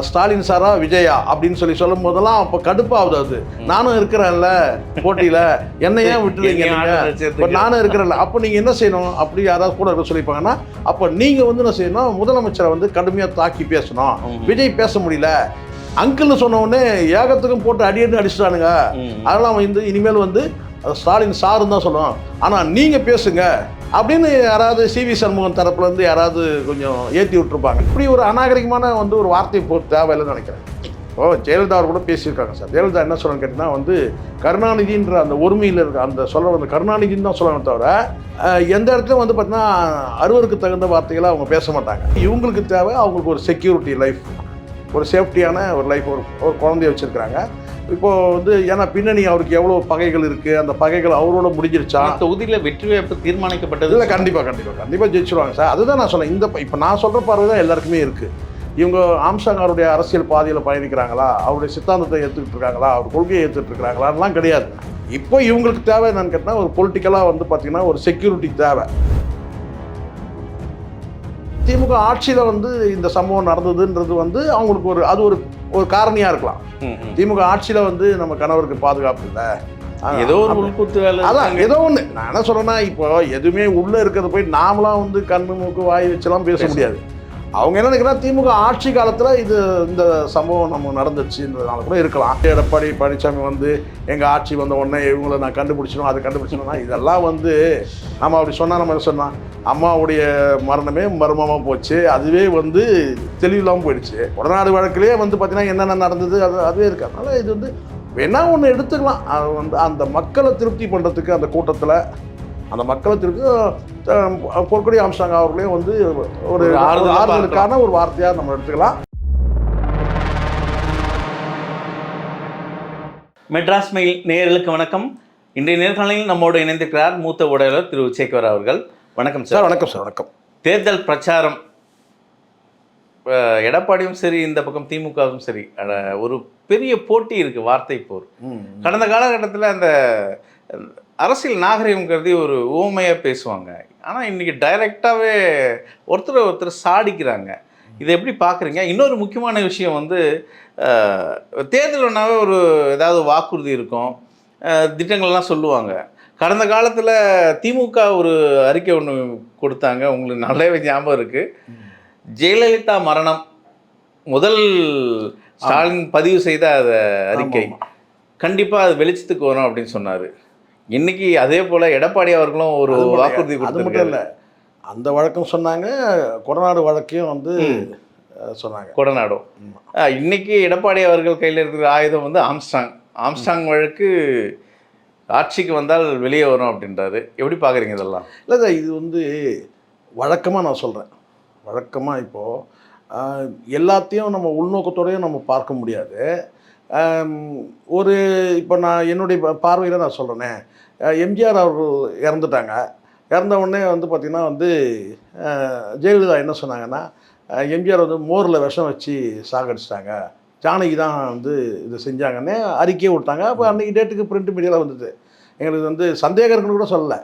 ஸ்டாலின் சாரா விஜயா அப்படின்னு சொல்லும் போதெல்லாம் அப்போ கடுப்பாகுது. அது நானும் இருக்கிறேன்ல போட்டியில், என்ன ஏன் விட்டுறீங்க நீங்கள், நானும் இருக்கிறேன்ல. அப்போ நீங்கள் என்ன செய்யணும், அப்படி யாராவது கூட இருக்க சொல்லிப்பாங்கன்னா, அப்போ நீங்கள் வந்து என்ன செய்யணும், முதலமைச்சரை வந்து கடுமையாக தாக்கி பேசணும். விஜய் பேச முடியல, அங்கிள்னு சொன்ன உடனே ஏகத்துக்கும் போட்டு அடியடின்னு அடிச்சுட்டானுங்க. அதெல்லாம் வந்து இனிமேல் வந்து ஸ்டாலின் சாருன்னு தான் சொல்லணும், ஆனால் நீங்கள் பேசுங்க அப்படின்னு யாராவது சிவி சண்முகம் தரப்புலேருந்து யாராவது கொஞ்சம் ஏற்றி விட்டுருப்பாங்க. இப்படி ஒரு அநாகரிகமான வந்து ஒரு வார்த்தை தேவையில்லைன்னு நினைக்கிறேன். ஜெயலலிதா அவர் கூட பேசியிருக்காங்க சார். ஜெயலலிதா என்ன சொல்லணும்னு கேட்டிங்கன்னா வந்து கருணாநிதின்ற அந்த ஒருமையில் இருக்க அந்த சொல்ல வந்து கருணாநிதின்னு தான் சொல்லணும் தவிர எந்த இடத்துலையும் வந்து பார்த்தீங்கன்னா அறுவருக்கு தகுந்த வார்த்தைகளை அவங்க பேச மாட்டாங்க. இவங்களுக்கு தேவை அவங்களுக்கு ஒரு செக்யூரிட்டி லைஃப், ஒரு சேஃப்டியான ஒரு லைஃப், ஒரு குழந்தைய வச்சுருக்கிறாங்க. இப்போது வந்து ஏன்னா பின்னணி அவருக்கு எவ்வளோ பகைகள் இருக்குது, அந்த பகைகள் அவரோட முடிஞ்சிருச்சா, தொகுதியில் வெற்றி வாய்ப்பு தீர்மானிக்கப்பட்டது இல்லை. கண்டிப்பாக ஜெயிச்சிருவாங்க சார். அதுதான் நான் சொன்னேன். இப்போ நான் சொல்கிற பார்வை தான் எல்லாருக்குமே இருக்குது. இவங்க ஆம்ஸ்ட்ராங் அவருடைய அரசியல் பாதையில் பயணிக்கிறாங்களா, அவருடைய சித்தாந்தத்தை ஏற்றுக்கிட்டு இருக்காங்களா, அவர் கொள்கையை ஏற்றுக்கிட்டு இருக்காங்களான்லாம் கிடையாது. இப்போ இவங்களுக்கு தேவை என்னன்னு கேட்டால் ஒரு பொலிட்டிக்கலாக வந்து பார்த்திங்கன்னா ஒரு செக்யூரிட்டி தேவை. திமுக ஆட்சியில் வந்து இந்த சம்பவம் நடந்ததுன்றது வந்து அவங்களுக்கு ஒரு அது ஒரு காரணியாக இருக்கலாம். திமுக ஆட்சியில் வந்து நம்ம கணவருக்கு பாதுகாப்பு இல்லை, ஏதோ ஒரு உள்கூத்து வேலை, அதான் ஏதோ ஒன்று. நான் என்ன சொல்கிறேன்னா, இப்போ எதுவுமே உள்ளே இருக்கிறத போய் நாமளாம் வந்து கண்ணு மூக்கு வாய் வச்செல்லாம் பேச முடியாது. அவங்க என்ன நினைக்கிறாங்க, திமுக ஆட்சி காலத்தில் இந்த சம்பவம் நம்ம நடந்துச்சுன்றதுனால கூட இருக்கலாம். எடப்பாடி பழனிசாமி வந்து எங்கள் ஆட்சி வந்த உடனே இவங்களை நான் கண்டுபிடிச்சணும், அதை கண்டுபிடிச்சணும்னா இதெல்லாம் வந்து நம்ம அப்படி சொன்னால் நம்ம என்ன சொன்னால் அம்மாவுடைய மரணமே மர்மமாக போச்சு, அதுவே வந்து தெளிவில்லாமல் போயிடுச்சு. உடனாடு வழக்கிலே வந்து பார்த்திங்கன்னா என்னென்ன நடந்தது அதுவே இருக்கு. அதனால் இது வந்து வேணா ஒன்று எடுத்துக்கலாம். அது வந்து அந்த மக்களை திருப்தி பண்ணுறதுக்கு அந்த கூட்டத்தில் அந்த மக்களை திருப்தி பொற்கொடி ஆம்ஸ்ட்ராங் அவர்களே வந்து ஒரு ஆறுதலுக்கான ஒரு வார்த்தையாக நம்ம எடுத்துக்கலாம். மெட்ராஸ் மெயில் நேயர்களுக்கு வணக்கம். இன்றைய நேர்காணலில் நம்மோடு இணைந்திருக்கிறார் மூத்த ஊடகர் திரு சேகர் அவர்கள். வணக்கம் சார். வணக்கம் சார். வணக்கம். தேர்தல் பிரச்சாரம் எடப்பாடியும் சரி, இந்த பக்கம் திமுகவும் சரி, ஒரு பெரிய போட்டி இருக்குது, வார்த்தை போர். கடந்த காலகட்டத்தில் அந்த அரசியல் நாகரிகம் கருதி ஒரு ஊமையாக பேசுவாங்க. ஆனால் இன்றைக்கி டைரெக்டாகவே ஒருத்தர் சாடிக்கிறாங்க. இதை எப்படி பார்க்குறீங்க? இன்னொரு முக்கியமான விஷயம் வந்து தேர்தல்னாவே ஒரு ஏதாவது வாக்குறுதி இருக்கும், திட்டங்கள்லாம் சொல்லுவாங்க. கடந்த காலத்தில் திமுக ஒரு அறிக்கை ஒன்று கொடுத்தாங்க, உங்களுக்கு நல்லாவே ஞாபகம் இருக்குது. ஜெயலலிதா மரணம் முதல் ஸ்டாலின் பதிவு செய்த அந்த அறிக்கை கண்டிப்பாக அது வெளிச்சத்துக்கு வரும் அப்படின்னு சொன்னார். இன்னைக்கு அதே போல் எடப்பாடி அவர்களும் ஒரு வாக்குறுதி கொடுத்துருக்காரு. அந்த வழக்கம் சொன்னாங்க, கொடநாடு வழக்கையும் வந்து சொன்னாங்க. கொடநாடும் இன்னைக்கு எடப்பாடி அவர்கள் கையில் இருக்கிற ஆயுதம் வந்து ஆம்ஸ்ட்ராங் வழக்கு ஆட்சிக்கு வந்தால் வெளியே வரும் அப்படின்றாரு. எப்படி பார்க்குறீங்க இதெல்லாம்? இல்லை சார், இது வந்து வழக்கமாக நான் சொல்கிறேன். வழக்கமாக இப்போது எல்லாத்தையும் நம்ம உள்நோக்கத்தோடையும் நம்ம பார்க்க முடியாது. இப்போ நான் என்னுடைய பார்வையில் நான் சொல்கிறேனே, எம்ஜிஆர் அவர்கள் இறந்துட்டாங்க. இறந்த உடனே வந்து பார்த்திங்கன்னா வந்து ஜெயலலிதா என்ன சொன்னாங்கன்னா, எம்ஜிஆர் வந்து மோரில் விஷம் வச்சு சாகடிச்சிட்டாங்க, ஜானகி தான் வந்து இது செஞ்சாங்கன்னு அறிக்கையை விட்டாங்க. அப்போ அன்றைக்கி டேட்டுக்கு பிரிண்ட் மீடியாவில் வந்தது. எங்களுக்கு வந்து சந்தேகம் இருக்குன்னு கூட சொல்லலை.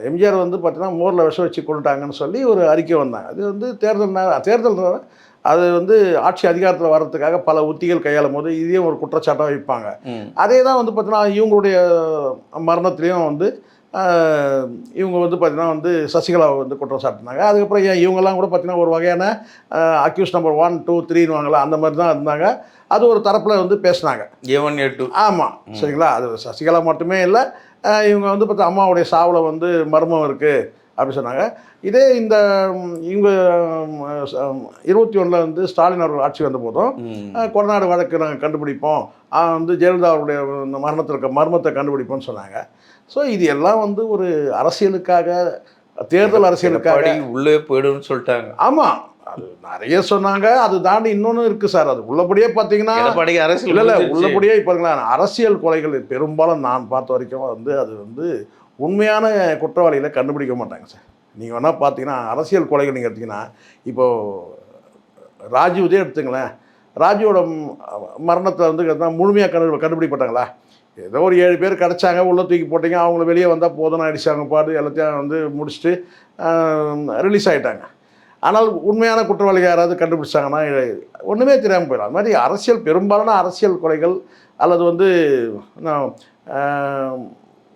எம்ஜிஆர் வந்து பார்த்திங்கன்னா மோரில் விஷம் வச்சு கொண்டுட்டாங்கன்னு சொல்லி ஒரு அறிக்கை வந்தாங்க. அது வந்து தேர்தல் அது வந்து ஆட்சி அதிகாரத்தில் வர்றதுக்காக பல உத்திகள் கையாளும் போது இதையும் ஒரு குற்றச்சாட்டாக வைப்பாங்க. அதே தான் வந்து பார்த்தீங்கன்னா இவங்களுடைய மரணத்துலேயும் வந்து இவங்க வந்து பார்த்திங்கன்னா வந்து சசிகலாவை வந்து குற்றம் சாட்டினாங்க. அதுக்கப்புறம் இவங்கெல்லாம் கூட பார்த்திங்கன்னா ஒரு வகையான அக்யூஸ் நம்பர் 1, 2, 3ன்னுவாங்களா, அந்த மாதிரி தான் இருந்தாங்க. அது ஒரு தரப்பில் வந்து பேசினாங்க. A1 A2. ஆமாம், சரிங்களா. அது சசிகலா மட்டுமே இல்லை, இவங்க வந்து பார்த்தா அம்மாவுடைய சாவில் வந்து மர்மம் இருக்குது அப்படி சொன்னாங்க. இதே இவங்க 21 வந்து ஸ்டாலின் அவர்கள் ஆட்சி வந்த போதும் கொடநாடு வழக்கு நாங்கள் கண்டுபிடிப்போம், வந்து ஜெயலலிதா அவருடைய மரணத்தில் இருக்க மர்மத்தை கண்டுபிடிப்போம்னு சொன்னாங்க. ஸோ இது எல்லாம் வந்து ஒரு அரசியலுக்காக, தேர்தல் அரசியலுக்காக உள்ளே போய்டுன்னு சொல்லிட்டாங்க. ஆமாம், அது நிறைய சொன்னாங்க. அது தாண்டி இன்னொன்று இருக்குது சார். அது உள்ளபடியே பார்த்தீங்கன்னா அரசியல் இல்லை, உள்ளபடியே இப்போ அரசியல் கொலைகள் பெரும்பாலும் நான் பார்த்த வரைக்கும் வந்து அது வந்து உண்மையான குற்றவாளிகளை கண்டுபிடிக்க மாட்டாங்க சார். நீங்கள் வேணால் பார்த்தீங்கன்னா அரசியல் கொலைகள் நீங்கள் எடுத்திங்கன்னா, இப்போது ராஜீவ்தே எடுத்துங்களேன். ராஜீவோட மரணத்தை வந்து முழுமையாக கண்டுபிடிப்பட்டாங்களா? ஏதோ ஒரு 7 பேர் கிடச்சாங்க, உள்ளே தூக்கி போட்டிங்க, அவங்கள வெளியே வந்தால் போதும்னு அடிச்சாங்க, பாட்டு எல்லாத்தையும் வந்து முடிச்சுட்டு ரிலீஸ் ஆகிட்டாங்க. ஆனால் உண்மையான குற்றவாளிகள் யாராவது கண்டுபிடிச்சாங்கன்னா ஒன்றுமே தெரியாமல் போயிடும். அது மாதிரி அரசியல் பெரும்பாலான அரசியல் கொலைகள் அல்லது வந்து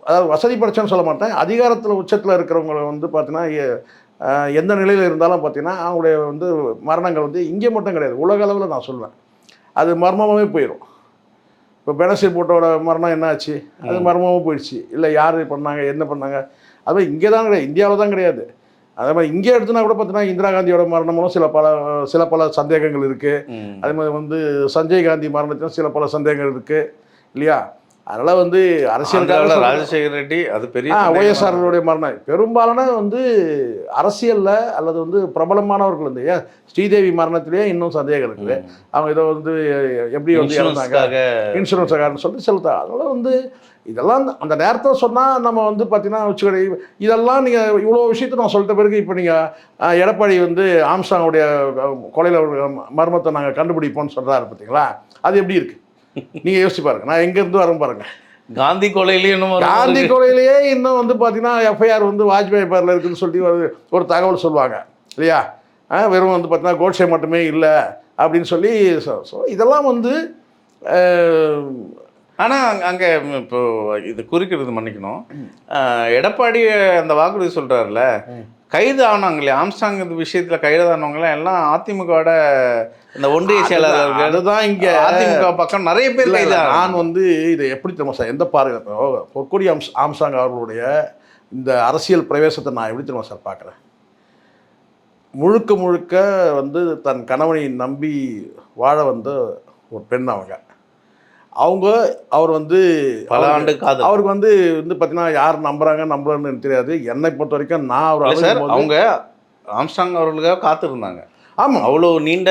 அதாவது வசதி படைச்சோன்னு சொல்ல மாட்டேன், அதிகாரத்தில் உச்சத்தில் இருக்கிறவங்களை வந்து பார்த்தீங்கன்னா எந்த நிலையில் இருந்தாலும் பார்த்தீங்கன்னா அவங்களுடைய வந்து மரணங்கள் வந்து இங்கே மட்டும் கிடையாது, உலக அளவில் நான் சொல்லுவேன், அது மர்மமாகவே போயிடும். இப்போ பெனசீர் பூட்டோட மரணம் என்ன ஆச்சு, அது மர்மமாக போயிடுச்சு. இல்லை யார் பண்ணாங்க என்ன பண்ணாங்க, அது இங்கே தான் கிடையாது, இந்தியாவில் தான் கிடையாது. அதே மாதிரி இங்கே எடுத்துனா கூட பார்த்தீங்கன்னா இந்திரா காந்தியோட மரணமும் சில பல சந்தேகங்கள் இருக்குது. அதே மாதிரி வந்து சஞ்சய் காந்தி மரணத்திலும் பல சந்தேகங்கள் இருக்குது இல்லையா. அதனால் வந்து அரசியல் ராஜசேகர் ரெட்டி அது பெரிய ஒய்எஸ்ஆர்களுடைய மரணம் பெரும்பாலான வந்து அரசியலில் அல்லது வந்து பிரபலமானவர்கள் வந்து ஏன் ஸ்ரீதேவி மரணத்திலேயே இன்னும் சந்தேகம் இருக்குது. அவங்க இதை வந்து எப்படி வந்து இன்சூரன்ஸுக்காரன்னு சொல்லிட்டு செலுத்தாங்க. அதனால் வந்து இதெல்லாம் அந்த நேரத்தில் சொன்னால் நம்ம வந்து பார்த்தீங்கன்னா வச்சுக்கோங்க, இதெல்லாம் நீங்கள் இவ்வளோ விஷயத்த நான் சொல்லிட்ட பிறகு இப்போ நீங்கள் எடப்பாடி வந்து ஆம்ஸ்ட்ராங்குடைய கொலையில் மர்மத்தை நாங்கள் கண்டுபிடிப்போம்னு சொல்கிறாரு பார்த்தீங்களா, அது எப்படி இருக்குது நீங்கள் யோசிச்சு பாருங்க. நான் எங்கேருந்து வரேன் பாருங்க. காந்தி கொலையிலேயே இன்னும் வந்து பார்த்தீங்கன்னா எஃப்ஐஆர் வந்து வாஜ்பாய் பேரில் இருக்குதுன்னு சொல்லி ஒரு தகவல் சொல்லுவாங்க இல்லையா. வெறும் வந்து பார்த்தீங்கன்னா கோட்சே மட்டுமே இல்லை அப்படின்னு சொல்லி. ஸோ இதெல்லாம் வந்து ஆனால் அங்கே இப்போ இது குறிக்கிறது மன்னிக்கணும், எடப்பாடி அந்த வாக்குறுதி சொல்கிறாருல, கைது ஆனாங்க இல்லையா ஆம்ஸ்ட்ராங் விஷயத்தில் கைது ஆனவங்களாம் எல்லாம் அதிமுகவோட இந்த ஒன்றிய செயலாளர்கள். அதுதான் இங்கே அதிமுக பக்கம் நிறைய பேர் கைது. நான் வந்து இதை எப்படி தெரியுமா சார், எந்த பார்வை பொற்கொடி ஆம்ஸ்ட்ராங் அவர்களுடைய இந்த அரசியல் பிரவேசத்தை நான் எப்படி தெரியுமா சார் பார்க்குறேன். முழுக்க வந்து தன் கணவனை நம்பி வாழ வந்த ஒரு பெண் அவர் வந்து பல ஆண்டு காதல். அவருக்கு வந்து பார்த்தீங்கன்னா யார் நம்புறாங்கன்னு எனக்கு தெரியாது. என்னை பொறுத்த வரைக்கும் நான் அவங்க ஆம்ஸ்ட்ராங் அவர்களுக்காக காத்திருந்தாங்க. ஆமாம், அவ்வளோ நீண்ட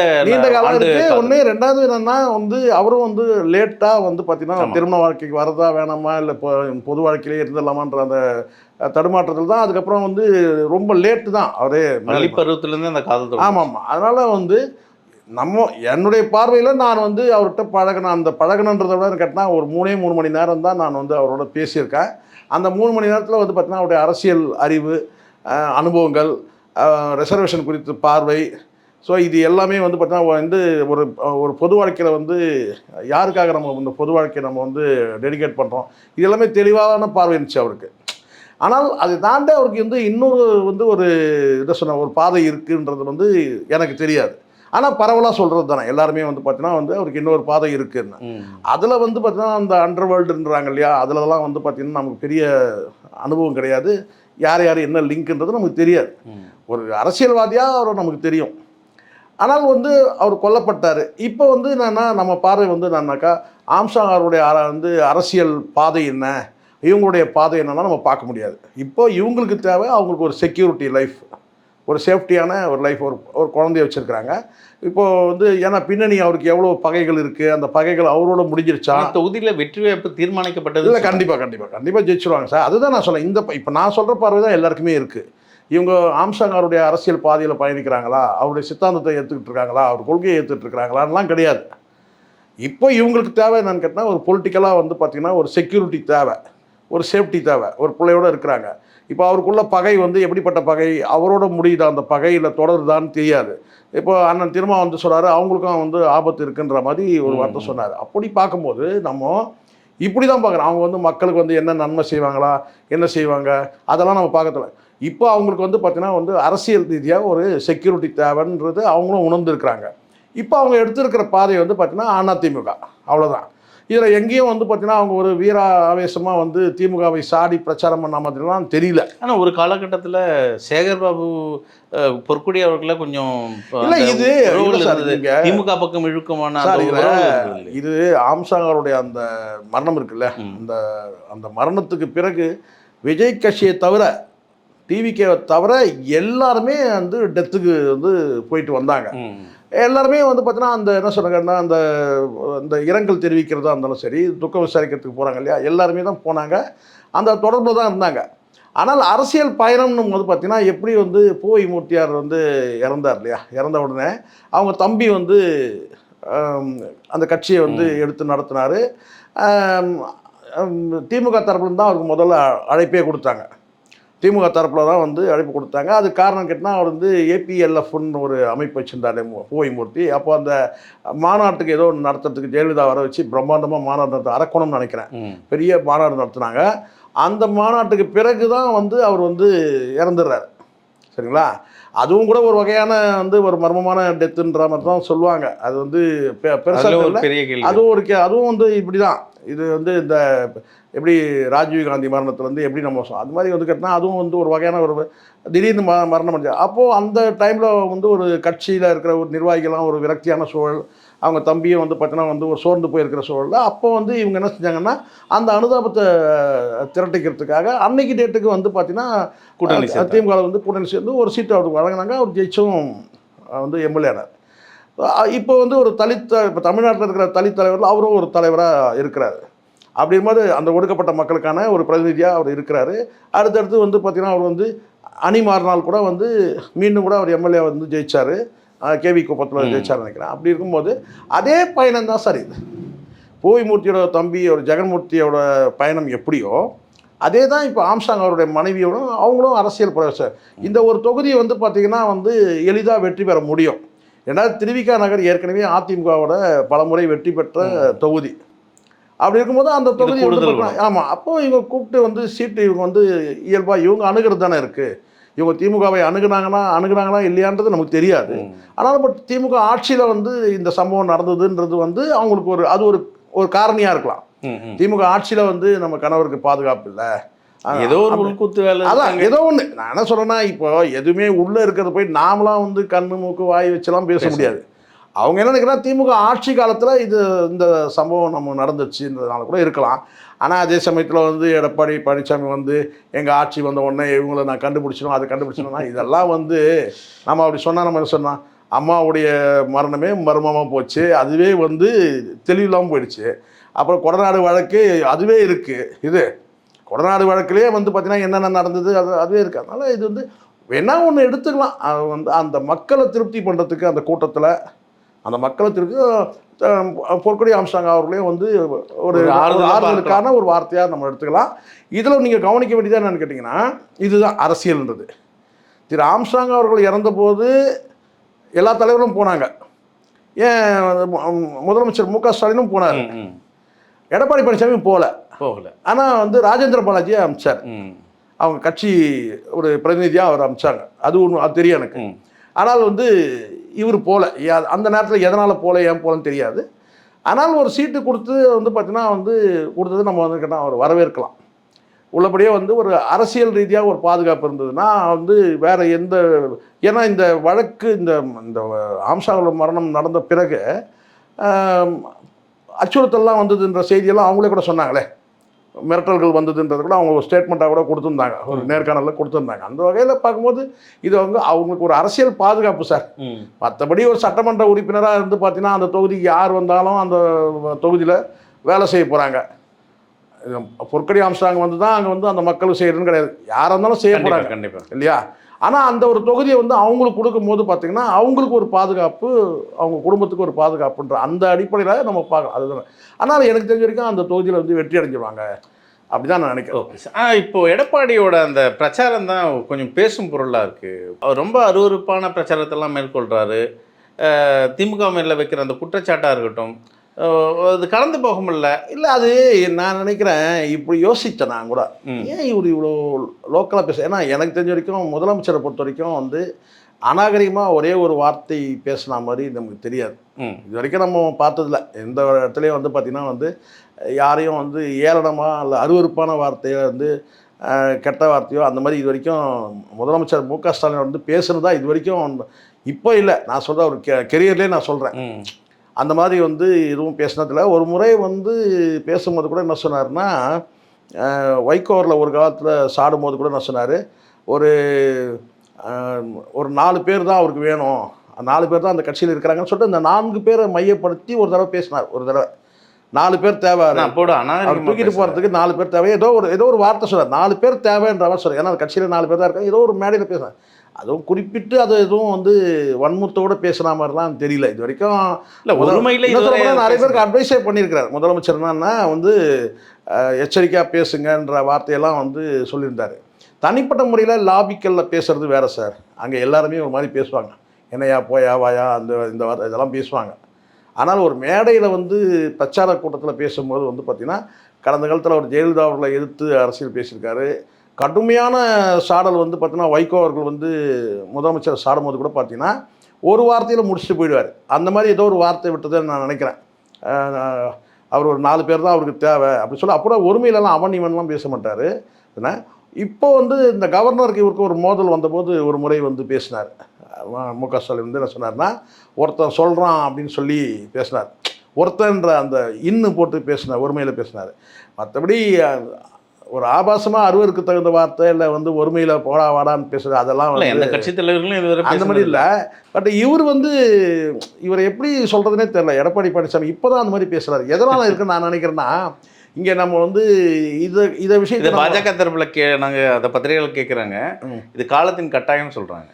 காலம் இருக்குது. ஒன்று ரெண்டாவது என்னன்னா வந்து அவரும் வந்து லேட்டாக வந்து பார்த்தீங்கன்னா திருமண வாழ்க்கைக்கு வரதா வேணாமா இல்லை பொது வாழ்க்கையிலே இருந்துடலாமான்ற அந்த தடுமாற்றத்தில் தான். அதுக்கப்புறம் வந்து ரொம்ப லேட்டு தான் அவரே பருவத்திலேருந்து அந்த காதல். ஆமாம், அதனால் வந்து என்னுடைய பார்வையில் நான் வந்து அவர்கிட்ட அந்த பழகணுன்றதை விட கேட்டால் ஒரு 3 மணி நேரம் தான் நான் வந்து அவரோட பேசியிருக்கேன். அந்த 3 மணி நேரத்தில் வந்து பார்த்தீங்கன்னா அவருடைய அரசியல் அறிவு, அனுபவங்கள், ரிசர்வேஷன் குறித்த பார்வை, ஸோ இது எல்லாமே வந்து பார்த்தீங்கன்னா வந்து ஒரு பொது வாழ்க்கையில் வந்து யாருக்காக நம்ம இந்த பொது வாழ்க்கையை நம்ம வந்து டெடிகேட் பண்ணுறோம், இது எல்லாமே தெளிவான பார்வை இருந்துச்சு அவருக்கு. ஆனால் அதை தாண்டி அவருக்கு வந்து இன்னொரு வந்து ஒரு இதை சொன்ன ஒரு பாதை இருக்குன்றது வந்து எனக்கு தெரியாது. ஆனால் பரவலாக சொல்கிறது தானே எல்லாருமே வந்து பார்த்தீங்கன்னா வந்து அவருக்கு இன்னொரு பாதை இருக்குன்னு. அதில் வந்து பார்த்தீங்கன்னா அந்த அண்டர் வேர்ல்டுன்றாங்க இல்லையா, அதிலலாம் வந்து பார்த்திங்கன்னா நமக்கு பெரிய அனுபவம் கிடையாது. யார் என்ன லிங்க்ன்றது நமக்கு தெரியாது. ஒரு அரசியல்வாதியாக அவர் நமக்கு தெரியும். ஆனால் வந்து அவர் கொல்லப்பட்டார். இப்போ வந்து என்னென்னா நம்ம பார்வை வந்து என்னன்னாக்கா ஆம்ஸ்ட்ராங் அவருடைய வந்து அரசியல் பாதை என்ன, இவங்களுடைய பாதை என்னன்னா நம்ம பார்க்க முடியாது. இப்போ இவங்களுக்கு தேவை அவங்களுக்கு ஒரு செக்யூரிட்டி லைஃப், ஒரு சேஃப்டியான ஒரு லைஃப். ஒரு குழந்தைய வச்சுருக்கிறாங்க. இப்போது வந்து ஏன்னா பின்னணி அவருக்கு எவ்வளோ பகைகள் இருக்குது, அந்த பகைகள் அவரோட முடிஞ்சிருச்சா. தொகுதியில் வெற்றி வாய்ப்பு தீர்மானிக்கப்பட்டது இல்லை. கண்டிப்பாக ஜெயிச்சிருவாங்க சார். அதுதான் நான் சொல்லேன். இப்போ நான் சொல்கிற பார்வை தான் எல்லாருக்குமே இருக்குது. இவங்க ஆம்ஸ்ட்ராங் அவருடைய அரசியல் பாதையில் பயணிக்கிறாங்களா, அவருடைய சித்தாந்தத்தை ஏற்றுக்கிட்டு இருக்காங்களா, அவர் கொள்கையை ஏற்றுக்கிட்டு இருக்கிறாங்களான்லாம் கிடையாது. இப்போ இவங்களுக்கு தேவை என்னன்னு கேட்டால் ஒரு பொலிட்டிக்கலாக வந்து பார்த்திங்கன்னா ஒரு செக்யூரிட்டி தேவை, ஒரு சேஃப்டி தேவை. ஒரு பிள்ளையோடு இருக்கிறாங்க. இப்போ அவருக்குள்ள பகை வந்து எப்படிப்பட்ட பகை, அவரோட முடியுதா அந்த பகையில் தொடருதான்னு தெரியாது. இப்போ அண்ணன் திரும்ப வந்து சொல்கிறாரு அவங்களுக்கும் வந்து ஆபத்து இருக்குன்ற மாதிரி ஒரு வார்த்தை சொன்னார். அப்படி பார்க்கும்போது நம்ம இப்படி தான் பார்க்குறோம். அவங்க வந்து மக்களுக்கு வந்து என்ன நன்மை செய்வாங்களா, என்ன செய்வாங்க, அதெல்லாம் நம்ம பார்க்கல. இப்போ அவங்களுக்கு வந்து பார்த்திங்கன்னா வந்து அரசியல் ரீதியாக ஒரு செக்யூரிட்டி தேவைன்றது அவங்களும் உணர்ந்துருக்கிறாங்க. இப்போ அவங்க எடுத்துருக்கிற பாதை வந்து பார்த்திங்கன்னா அதிமுக, அவ்வளோதான். இதில் எங்கேயும் வந்து பார்த்தீங்கன்னா அவங்க ஒரு வீர ஆவேசமாக வந்து திமுகவை சாடி பிரச்சாரம் பண்ண மாதிரிலாம் தெரியல. ஆனால் ஒரு காலகட்டத்தில் சேகர்பாபு பொற்குடி அவர்களை கொஞ்சம் இல்லை இது திமுக பக்கம் இழுக்கமான இது ஆம்ஸ்ட்ராங் அவருடைய அந்த மரணம் இருக்குல்ல, அந்த மரணத்துக்கு பிறகு விஜய் கட்சியை தவிர டிவிகேவை தவிர எல்லாருமே வந்து டெத்துக்கு வந்து போயிட்டு வந்தாங்க. எல்லாருமே வந்து பார்த்தீங்கன்னா அந்த என்ன சொல்கிறாங்கன்னா அந்த இரங்கல் தெரிவிக்கிறதா இருந்தாலும் சரி, துக்கம் விசாரிக்கிறதுக்கு போகிறாங்க இல்லையா, எல்லாருமே தான் போனாங்க, அந்த தொடர்பில் தான் இருந்தாங்க. ஆனால் அரசியல் பயணம்னு போது பார்த்திங்கன்னா எப்படி வந்து பூவை மூர்த்தியார் வந்து இறந்தார் இல்லையா, இறந்த உடனே அவங்க தம்பி வந்து அந்த கட்சியை வந்து எடுத்து நடத்தினார். திமுக தரப்புலேருந்து தான் அவருக்கு முதல்ல அழைப்பே கொடுத்தாங்க. திமுக தரப்பில் தான் வந்து அழைப்பு கொடுத்தாங்க. அது காரணம் கேட்டால் அவர் வந்து ஏபிஎல்எஃப்னு ஒரு அமைப்பு வச்சுருந்தாரு பூவைமூர்த்தி. அப்போ அந்த மாநாட்டுக்கு ஏதோ ஒன்று நடத்துறதுக்கு ஜெயலலிதா வர வச்சு பிரம்மாண்டமாக மாநாடு நடத்த அரக்கோணம்னு நினைக்கிறேன், பெரிய மாநாடு நடத்துனாங்க. அந்த மாநாட்டுக்கு பிறகு தான் வந்து அவர் வந்து இறந்துடுறாரு. சரிங்களா? அதுவும் கூட ஒரு வகையான வந்து ஒரு மர்மமான டெத்துன்ற மாதிரி தான் சொல்லுவாங்க. அது வந்து பெருசாக பெரிய கேள்வி. அதுவும் வந்து இப்படி தான். இது வந்து இந்த எப்படி ராஜீவ் காந்தி மரணத்தில் வந்து எப்படி நம்ம அது மாதிரி வந்து கேட்டால் அதுவும் வந்து ஒரு வகையான ஒரு திடீர்னு மரணம் அடைஞ்சு. அப்போது அந்த டைமில் வந்து ஒரு கட்சியில் இருக்கிற ஒரு நிர்வாகிகள்லாம் ஒரு விரக்தியான சூழல், அவங்க தம்பியும் வந்து பார்த்தீங்கன்னா வந்து ஒரு சோர்ந்து போயிருக்கிற சூழலில் அப்போ வந்து இவங்க என்ன செஞ்சாங்கன்னா அந்த அனுதாபத்தை திரட்டிக்கிறதுக்காக அன்னைக்கு டேட்டுக்கு வந்து பார்த்தீங்கன்னா திமுக வந்து கூட்டணி சேர்ந்து ஒரு சீட்டு அவருக்கு வழங்கினாங்க. அவர் ஜெயிச்சும் வந்து எம்எல்ஏ ஆனார். இப்போ வந்து ஒரு இப்போ தமிழ்நாட்டில் இருக்கிற தலித் தலைவரில் அவரும் ஒரு தலைவராக இருக்கிறார். அப்படிங்கும்போது அந்த ஒடுக்கப்பட்ட மக்களுக்கான ஒரு பிரதிநிதியாக அவர் இருக்கிறாரு. அடுத்தடுத்து வந்து பார்த்திங்கன்னா அவர் வந்து அணி மாறினால் கூட வந்து மீண்டும் கூட அவர் எம்எல்ஏ வந்து ஜெயிச்சார். கேவி குப்பத்தில் ஜெயிச்சார்னு நினைக்கிறேன். அப்படி இருக்கும்போது அதே பயணம் தான் சார் இது. பூவைமூர்த்தியோட தம்பி ஒரு ஜெகன்மூர்த்தியோட பயணம் எப்படியோ அதே தான் இப்போ ஆம்ஸ்ட்ராங் அவருடைய மனைவியோடும் அவங்களும் அரசியல் பிரவேசம். இந்த ஒரு தொகுதியை வந்து பார்த்திங்கன்னா வந்து எளிதாக வெற்றி பெற முடியும். ஏன்னா திருவிக நகர் ஏற்கனவே அதிமுகவோட பலமுறை வெற்றி பெற்ற தொகுதி. அப்படி இருக்கும்போது அந்த தொகுதி ஆமாம், அப்போது இவங்க கூப்பிட்டு வந்து சீட்டு இவங்க வந்து இயல்பாக இவங்க அணுகிறது தானே இருக்குது. இவங்க திமுகவை அணுகுனாங்களா இல்லையான்றது நமக்கு தெரியாது. ஆனாலும் பட் திமுக ஆட்சியில் வந்து இந்த சம்பவம் நடந்ததுன்றது வந்து அவங்களுக்கு அது ஒரு காரணியாக இருக்கலாம். திமுக ஆட்சியில் வந்து நம்ம கணவருக்கு பாதுகாப்பு இல்லை, ஏதோ ஒரு உள்குத்து வேலை, அதான் ஏதோ ஒன்று. நான் என்ன சொல்கிறேன்னா, இப்போ எதுவுமே உள்ளே இருக்கிறத போய் நாமளாம் வந்து கண்ணு மூக்கு வாய் வச்செல்லாம் பேச முடியாது. அவங்க என்ன நினைக்கிறாங்க, திமுக ஆட்சி காலத்தில் இந்த சம்பவம் நம்ம நடந்துச்சுன்றதுனால கூட இருக்கலாம். ஆனால் அதே சமயத்தில் வந்து எடப்பாடி பழனிசாமி வந்து எங்கள் ஆட்சி வந்த உடனே இவங்கள நான் கண்டுபிடிச்சிடும் அதை கண்டுபிடிச்சிடும்னா இதெல்லாம் வந்து நம்ம அப்படி சொன்னால் நம்ம என்ன சொன்னால் அம்மாவுடைய மரணமே மர்மமாக போச்சு, அதுவே வந்து தெளிவில்லாமல் போயிடுச்சு. அப்புறம் கொடநாடு வழக்கு அதுவே இருக்குது. இது கொடநாடு வழக்கிலே வந்து பார்த்திங்கன்னா என்னென்ன நடந்தது அதுவே இருக்குது. அதனால் இது வந்து வேணா ஒன்று எடுத்துக்கலாம். அது வந்து அந்த மக்களை திருப்தி பண்ணுறதுக்கு அந்த கூட்டத்தில் அந்த மக்களை திருப்தி பொற்கொடி ஆம்ஸ்ட்ராங் அவர்களையும் வந்து ஒரு ஆறுதலுக்கான ஒரு வார்த்தையாக நம்ம எடுத்துக்கலாம். இதில் நீங்கள் கவனிக்க வேண்டியதாக என்னென்னு கேட்டிங்கன்னா, இதுதான் அரசியல்ன்றது. திரு ஆம்ஸ்ட்ராங் அவர்கள் இறந்தபோது எல்லா தலைவர்களும் போனாங்க. ஏன் முதலமைச்சர் மு க ஸ்டாலினும் போனார், எடப்பாடி பழனிசாமி போகல. ஆனால் வந்து ராஜேந்திர பாலாஜியை அமிச்சார். அவங்க கட்சி ஒரு பிரதிநிதியாக அவர் அமிச்சாங்க. அது ஒன்று அது தெரியும் எனக்கு. ஆனால் வந்து இவர் போகல. அந்த நேரத்தில் எதனால் போகல ஏன் போகலன்னு தெரியாது. ஆனால் ஒரு சீட்டு கொடுத்து வந்து பார்த்தீங்கன்னா வந்து கொடுத்தது நம்ம வந்து கேட்டால் அவர் வரவேற்கலாம். உள்ளபடியே வந்து ஒரு அரசியல் ரீதியாக ஒரு பாதுகாப்பு இருந்ததுன்னா வந்து வேறு எந்த, ஏன்னா இந்த வழக்கு இந்த ஆம்ஸ்ட்ராங் மரணம் நடந்த பிறகு அச்சுறுத்தல்லாம் வந்ததுன்ற செய்தியெல்லாம் அவங்களே கூட சொன்னாங்களே, மிரட்டல்கள் வந்ததுன்றது கூட அவங்க ஒரு ஸ்டேட்மெண்ட்டாக கூட கொடுத்துருந்தாங்க, ஒரு நேர்காணலில் கொடுத்துருந்தாங்க. அந்த வகையில் பார்க்கும்போது இது வந்து அவங்களுக்கு ஒரு அரசியல் பாதுகாப்பு சார். மற்றபடி ஒரு சட்டமன்ற உறுப்பினராக இருந்து பார்த்தீங்கன்னா அந்த தொகுதிக்கு யார் வந்தாலும் அந்த தொகுதியில் வேலை செய்ய போகிறாங்க. பொற்கொடி ஆம்ஸ்ட்ராங் வந்து தான் அங்கே வந்து அந்த மக்களுக்கு செய்யறதுன்னு கிடையாது, யாராக இருந்தாலும் செய்ய போகிறாங்க கண்டிப்பாக இல்லையா. ஆனால் அந்த ஒரு தொகுதியை வந்து அவங்களுக்கு கொடுக்கும்போது பார்த்திங்கன்னா அவங்களுக்கு ஒரு பாதுகாப்பு, அவங்க குடும்பத்துக்கு ஒரு பாதுகாப்புன்ற அந்த அடிப்படையில் நம்ம பார்க்கலாம். அதுதான். ஆனால் எனக்கு தெரிஞ்ச வரைக்கும் அந்த தொகுதியில் வந்து வெற்றி அடைஞ்சிருவாங்க அப்படி தான் நான் நினைக்கிறேன். இப்போது எடப்பாடியோட அந்த பிரச்சாரம் தான் கொஞ்சம் பேசும் பொருளாக இருக்குது. அவர் ரொம்ப அருவருப்பான பிரச்சாரத்தெல்லாம் மேற்கொள்கிறாரு. திமுக மேலே வைக்கிற அந்த குற்றச்சாட்டாக இருக்கட்டும், அது கடந்து போக முடியல. இல்லை அது நான் நினைக்கிறேன், இப்படி யோசித்தேன் நான் கூட, ஏன் இவர் இவ்வளோ லோக்கலாக பேச. ஏன்னா எனக்கு தெரிஞ்ச வரைக்கும் முதலமைச்சரை பொறுத்த வரைக்கும் வந்து அநாகரிகமாக ஒரே ஒரு வார்த்தை பேசின மாதிரி நமக்கு தெரியாது. இது வரைக்கும் நம்ம பார்த்ததில்ல. எந்த இடத்துலையும் வந்து பார்த்திங்கன்னா வந்து யாரையும் வந்து ஏளனமாக இல்லை அருவருப்பான வார்த்தையோ வந்து கெட்ட வார்த்தையோ அந்த மாதிரி இது வரைக்கும் முதலமைச்சர் மு க ஸ்டாலின் வந்து பேசுனதா இது வரைக்கும் இப்போ இல்லை. நான் சொல்கிறேன் ஒரு கெரியர்லேயே நான் சொல்கிறேன், அந்த மாதிரி வந்து எதுவும் பேசினதில்ல. ஒரு முறை வந்து பேசும்போது கூட என்ன சொன்னார்னா, வைகோரில் ஒரு காலத்தில் சாடும்போது கூட என்ன சொன்னார், ஒரு 4 பேர் தான் அவருக்கு வேணும், 4 பேர் தான் அந்த கட்சியில் இருக்கிறாங்கன்னு சொல்லிட்டு அந்த 4 பேரை மையப்படுத்தி ஒரு தடவை பேசினார். ஒரு தடவை 4 பேர் தேவை, அவர் தூக்கிட்டு போகிறதுக்கு 4 பேர் தேவை, ஏதோ ஒரு வார்த்தை சொன்னார். 4 பேர் தேவைன்ற மாதிரி சொல்கிறார். ஏன்னா அந்த கட்சியில் 4 பேர் தான் இருக்காங்க. ஏதோ ஒரு மேடையில் பேசினார். அதுவும் குறிப்பிட்டு அது எதுவும் வந்து வன்முத்தோடு பேசுகிற மாதிரிலாம் தெரியல இது வரைக்கும். இல்லை உரிமையில் நிறைய பேருக்கு அட்வைஸே பண்ணியிருக்கிறார் முதலமைச்சர். என்னன்னா வந்து எச்சரிக்கையாக பேசுங்கன்ற வார்த்தையெல்லாம் வந்து சொல்லியிருந்தார். தனிப்பட்ட முறையில் லாபிக்கலில் பேசுறது வேற சார். அங்கே எல்லாருமே ஒரு மாதிரி பேசுவாங்க, என்னையா போயா வாயா அந்த இந்த இதெல்லாம் பேசுவாங்க. ஆனால் ஒரு மேடையில் வந்து பிரச்சார கூட்டத்தில் பேசும்போது வந்து பார்த்திங்கன்னா, கடந்த காலத்தில் அவர் ஜெயலலிதா அவர்களை எதிர்த்து அரசியல் பேசியிருக்காரு. கடுமையான சாடல் வந்து பார்த்திங்கன்னா, வைகோ அவர்கள் வந்து முதலமைச்சர் சாடும்போது கூட பார்த்திங்கன்னா ஒரு வார்த்தையில் முடிச்சுட்டு போயிடுவார். அந்த மாதிரி ஏதோ ஒரு வார்த்தை விட்டதுன்னு நான் நினைக்கிறேன். அவர் ஒரு 4 பேர் தான் அவருக்கு தேவை அப்படி சொல்லி அப்புறம் ஒருமையிலலாம் அவன் இவன்லாம் பேச மாட்டார். என்ன இப்போ வந்து இந்த கவர்னருக்கு இவருக்கு ஒரு மோதல் வந்தபோது ஒரு முறை வந்து பேசினார். மு.க. ஸ்டாலின் வந்து என்ன சொன்னார்னா, ஒருத்தன் சொல்கிறான் அப்படின்னு சொல்லி பேசினார். ஒருத்தன்ற அந்த இன்னு போட்டு பேசினார், ஒருமையில் பேசினார். மற்றபடி ஒரு ஆபாசமாக அருவருக்கு தகுந்த வார்த்தை இல்லை வந்து ஒருமையில் போடா வாடான்னு பேசுகிறது அதெல்லாம் இல்லை எந்த கட்சி தலைவர்களும் அந்த மாதிரி இல்லை. பட் இவர் வந்து இவரை எப்படி சொல்கிறதுனே தெரியல. எடப்பாடி பழனிசாமி இப்போ தான் அந்த மாதிரி பேசுகிறாரு. எதனால் இருக்குன்னு நான் நினைக்கிறேன்னா, இங்கே நம்ம வந்து இதை விஷயத்தை பாஜக தரப்பில் நாங்கள் அதை பத்திரிகைகள் கேட்குறாங்க, இது காலத்தின் கட்டாயம் சொல்கிறாங்க.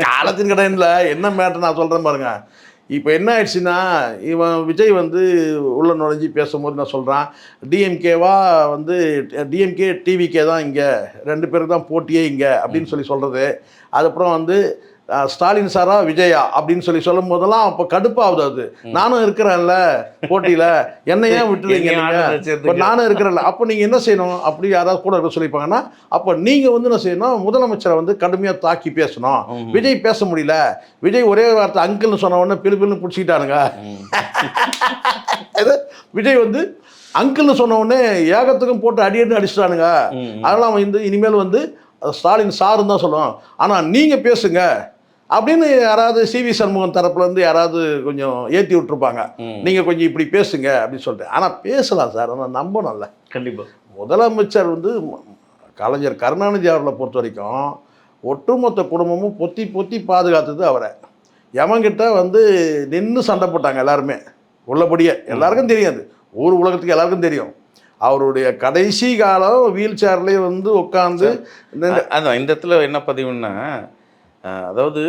காலத்தின் கட்டாயம்ல என்ன மேட்டர் நான் சொல்கிறேன் பாருங்க. இப்போ என்ன ஆயிடுச்சுன்னா, இவன் விஜய் வந்து உள்ள நுழைஞ்சி பேசும்போது நான் சொல்கிறான், டிஎம்கேவா வந்து டிஎம்கே டிவிகே தான் இங்கே 2 பேருக்கு தான் போட்டியே இங்கே அப்படின்னு சொல்கிறது. அதுக்கப்புறம் வந்து ஸ்டாலின் சாரா விஜயா அப்படின்னு சொல்லும் போதெல்லாம் அப்போ கடுப்பாகுது. அது நானும் இருக்கிறேன்ல போட்டியில், என்ன ஏன் விட்டுறீங்க நீங்கள், நானும் இருக்கிறேன்ல. அப்போ நீங்கள் என்ன செய்யணும், அப்படி யாராவது கூட இருக்க சொல்லிப்பாங்கன்னா, அப்போ நீங்கள் வந்து என்ன செய்யணும், முதலமைச்சரை வந்து கடுமையாக தாக்கி பேசணும். விஜய் பேச முடியல, விஜய் ஒரே வார்த்தை அங்கிள்னு சொன்ன உடனே பிலுபிலுன்னு பிடிச்சிக்கிட்டானுங்க. விஜய் வந்து அங்கிள்னு சொன்ன உடனே ஏகத்துக்கும் போட்டு அடியடின்னு அடிச்சிட்டானுங்க. அதெல்லாம் வந்து இனிமேல் வந்து ஸ்டாலின் சாருன்னு தான் சொல்லுவோம், ஆனால் நீங்கள் பேசுங்க அப்படின்னு யாராவது சிவி சண்முகம் தரப்புலேருந்து யாராவது கொஞ்சம் ஏற்றி விட்டுருப்பாங்க, நீங்கள் கொஞ்சம் இப்படி பேசுங்க அப்படின்னு சொல்லிட்டு. ஆனால் பேசலாம் சார், ஆனால் நம்பணும்ல. கண்டிப்பாக முதலமைச்சர் வந்து கலைஞர் கருணாநிதி அவர்களை பொறுத்த வரைக்கும் ஒட்டுமொத்த குடும்பமும் பொத்தி பொத்தி பாதுகாத்தது அவரை. எவங்கிட்ட வந்து நின்று சண்டை போட்டாங்க எல்லாருமே, உள்ளபடியே எல்லாருக்கும் தெரியாது, ஊர் உலகத்துக்கு எல்லாருக்கும் தெரியும். அவருடைய கடைசி காலம் வீல் சேர்லேயே வந்து உட்காந்து அதான் இந்த இடத்துல என்ன பதிவுன்னா, அதாவது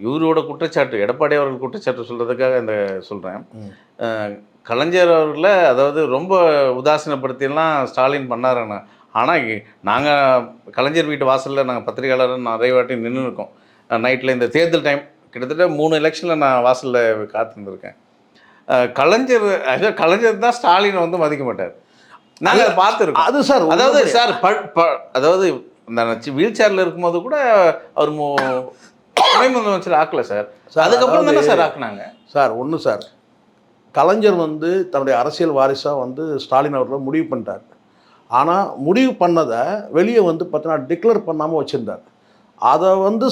இவரோட குற்றச்சாட்டு, எடப்பாடி அவர்கள் குற்றச்சாட்டு சொல்கிறதுக்காக இந்த சொல்கிறேன். கலைஞர் அவர்களை அதாவது ரொம்ப உதாசீனப்படுத்திலாம் ஸ்டாலின் பண்ணாருண்ணா. ஆனால் நாங்கள் கலைஞர் வீட்டு வாசலில் நாங்கள் பத்திரிகையாளர் நிறைய வாட்டி நின்று இருக்கோம். நைட்டில் இந்த தேர்தல் டைம் கிட்டத்தட்ட 3 எலெக்ஷனில் நான் வாசலில் காத்திருந்துருக்கேன். கலைஞர் தான் ஸ்டாலினை வந்து மதிக்க மாட்டார். நாங்கள் அதை பார்த்துருக்கோம். அது சார் அதாவது சார் அதாவது இந்த வீல் சேரில் இருக்கும்போது கூட அவர் துணை முதலமைச்சர் ஆக்கல சார். அதுக்கப்புறம் தானே சார் ஆக்குனாங்க சார். ஒன்று சார், கலைஞர் வந்து தன்னுடைய அரசியல் வாரிசாக வந்து ஸ்டாலின் அவர்களை முடிவு பண்ணிட்டார். ஆனால் முடிவு பண்ணதை வெளியே வந்து பார்த்தீங்கன்னா டிக்ளேர் பண்ணாமல் வச்சுருந்தார். அதை வந்து